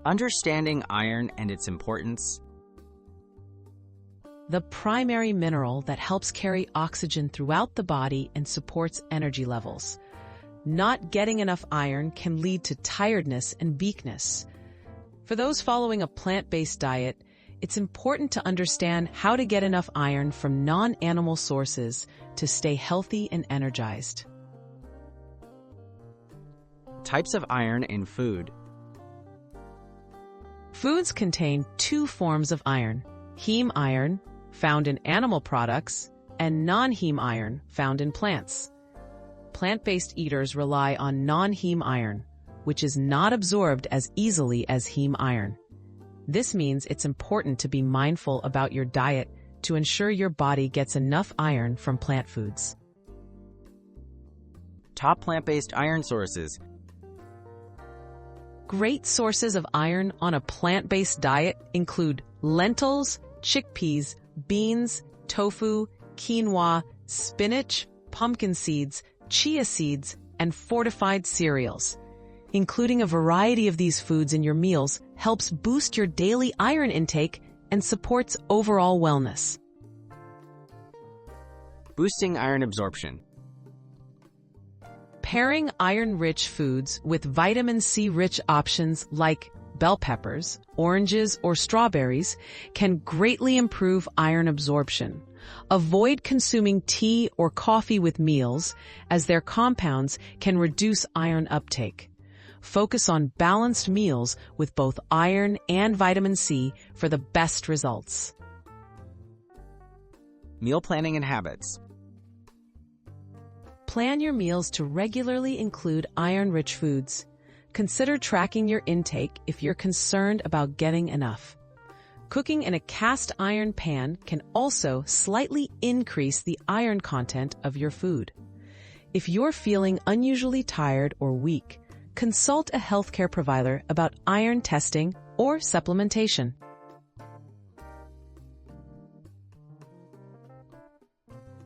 Understanding iron and its importance. The primary mineral that helps carry oxygen throughout the body and supports energy levels. Not getting enough iron can lead to tiredness and weakness. For those following a plant-based diet, it's important to understand how to get enough iron from non-animal sources to stay healthy and energized. Types of iron in food. Foods contain two forms of iron: heme iron, found in animal products, and non-heme iron, found in plants. Plant-based eaters rely on non-heme iron, which is not absorbed as easily as heme iron. This means it's important to be mindful about your diet to ensure your body gets enough iron from plant foods. Top plant-based iron sources. Great sources of iron on a plant-based diet include lentils, chickpeas, beans, tofu, quinoa, spinach, pumpkin seeds, chia seeds, and fortified cereals. Including a variety of these foods in your meals helps boost your daily iron intake and supports overall wellness. Boosting iron absorption. Pairing iron-rich foods with vitamin C-rich options like bell peppers, oranges, or strawberries can greatly improve iron absorption. Avoid consuming tea or coffee with meals, as their compounds can reduce iron uptake. Focus on balanced meals with both iron and vitamin C for the best results. Meal planning and habits. Plan your meals to regularly include iron-rich foods. Consider tracking your intake if you're concerned about getting enough. Cooking in a cast iron pan can also slightly increase the iron content of your food. If you're feeling unusually tired or weak, consult a healthcare provider about iron testing or supplementation.